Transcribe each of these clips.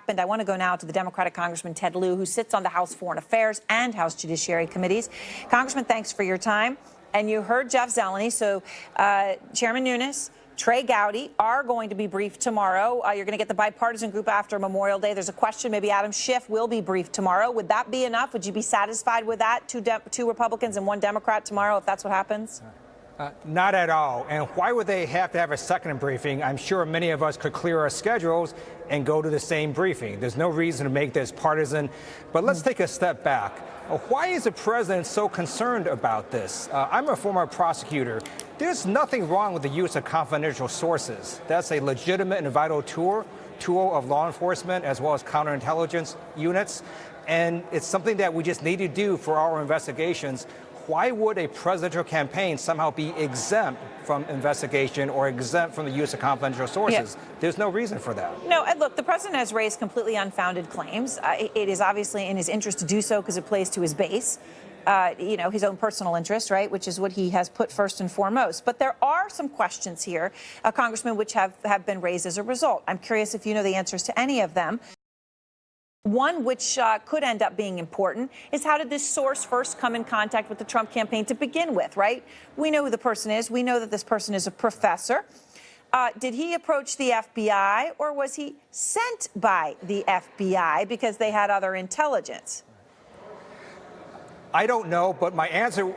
happened. I want to go now to the Democratic Congressman Ted Lieu, who sits on the House Foreign Affairs and House Judiciary Committees. Congressman, thanks for your time. And you heard Jeff Zeleny. So Chairman Nunes, Trey Gowdy are going to be briefed tomorrow. You're going to get the bipartisan group after Memorial Day. There's a question, maybe Adam Schiff will be briefed tomorrow. Would that be enough? Would you be satisfied with that? Two Republicans and one Democrat tomorrow, if that's what happens? Not at all. And why would they have to have a second briefing? I'm sure many of us could clear our schedules and go to the same briefing. There's no reason to make this partisan. But let's take a step back. Why is the president so concerned about this? I'm a former prosecutor. There's nothing wrong with the use of confidential sources. That's a legitimate and vital tool of law enforcement as well as counterintelligence units. And it's something that we just need to do for our investigations. Why would a presidential campaign somehow be exempt from investigation or exempt from the use of confidential sources? Yeah. There's no reason for that. No, and look, the president has raised completely unfounded claims. It is obviously in his interest to do so because it plays to his base, his own personal interest, right, which is what he has put first and foremost. But there are some questions here, Congressman, which have been raised as a result. I'm curious if you know the answers to any of them. One which could end up being important is how did this source first come in contact with the Trump campaign to begin with, right? We know who the person is. We know that this person is a professor. Did he approach the FBI or was he sent by the FBI because they had other intelligence? I don't know, but my answer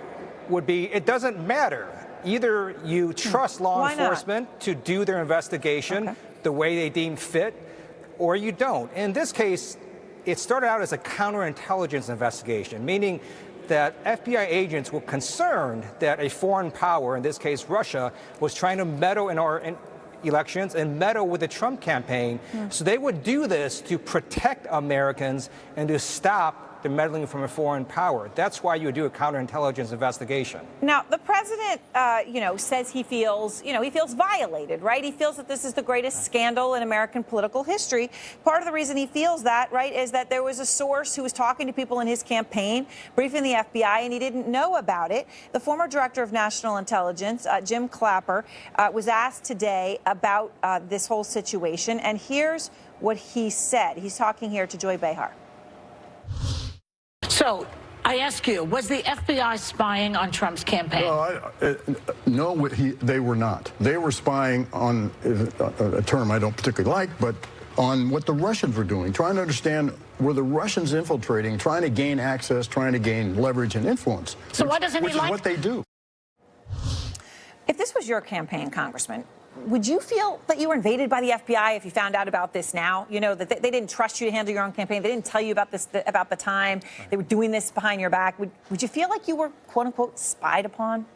would be it doesn't matter. Either you trust law enforcement to do their investigation the way they deem fit, or you don't. In this case, it started out as a counterintelligence investigation, meaning that FBI agents were concerned that a foreign power, in this case Russia, was trying to meddle in our elections and meddle with the Trump campaign. So they would do this to protect Americans and to stop the meddling from a foreign power. That's why you would do a counterintelligence investigation. Now, the president, says he feels violated, right? He feels that this is the greatest scandal in American political history. Part of the reason he feels that, right, is that there was a source who was talking to people in his campaign, briefing the FBI, and he didn't know about it. The former director of national intelligence, Jim Clapper, was asked today about this whole situation, and here's what he said. He's talking here to Joy Behar. So I ask you, was the FBI spying on Trump's campaign? No, they were not. They were spying on a term I don't particularly like, but on what the Russians were doing, trying to understand were the Russians infiltrating, trying to gain access, trying to gain leverage and influence. So why doesn't he like? Which is what they do. If this was your campaign, Congressman, would you feel that you were invaded by the FBI if you found out about this now? You know, that they didn't trust you to handle your own campaign. They didn't tell you about this, about the time. They were doing this behind your back. Would you feel like you were, quote unquote, spied upon?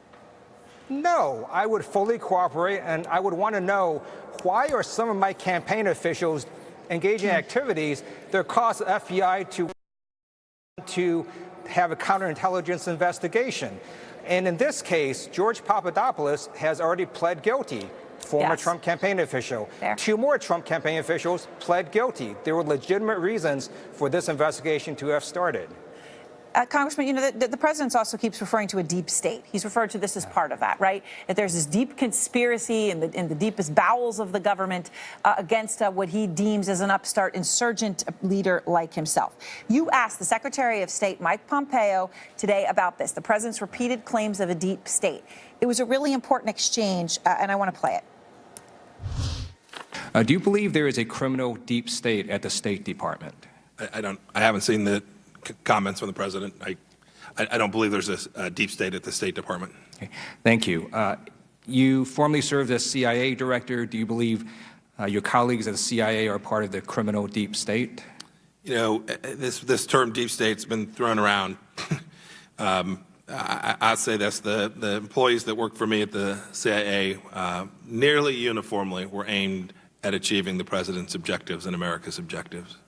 No, I would fully cooperate, and I would want to know why are some of my campaign officials engaging in activities that cause the FBI to have a counterintelligence investigation. And in this case, George Papadopoulos has already pled guilty. Former Trump campaign official. Two more Trump campaign officials pled guilty. There were legitimate reasons for this investigation to have started. Congressman, the president also keeps referring to a deep state. He's referred to this as part of that, right? That there's this deep conspiracy in the deepest bowels of the government against what he deems as an upstart insurgent leader like himself. You asked the Secretary of State, Mike Pompeo, today about this, the president's repeated claims of a deep state. It was a really important exchange, and I want to play it. Do you believe there is a criminal deep state at the State Department? I haven't seen the comments from the president. I don't believe there's a deep state at the State Department. Okay. Thank you. You formerly served as CIA director. Do you believe your colleagues at the CIA are part of the criminal deep state? You know, this term deep state's been thrown around. I'd say that's the employees that worked for me at the CIA nearly uniformly were aimed at achieving the president's objectives and America's objectives.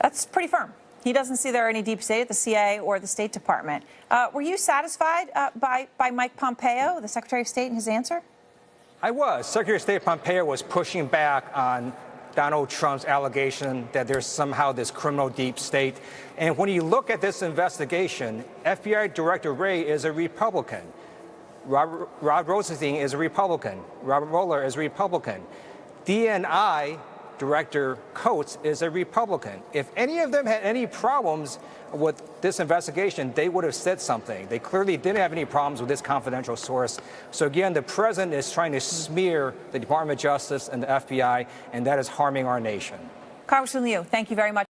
That's pretty firm. He doesn't see there are any deep state at the CIA or the State Department. Were you satisfied by Mike Pompeo, the Secretary of State, and his answer? I was. Secretary of State Pompeo was pushing back on Donald Trump's allegation that there's somehow this criminal deep state. And when you look at this investigation, FBI Director Wray is a Republican. Rod Rosenstein is a Republican. Robert Mueller is a Republican. DNI Director Coates is a Republican. If any of them had any problems with this investigation, they would have said something. They clearly didn't have any problems with this confidential source. So again, the president is trying to smear the Department of Justice and the FBI, and that is harming our nation. Congressman Lieu, thank you very much.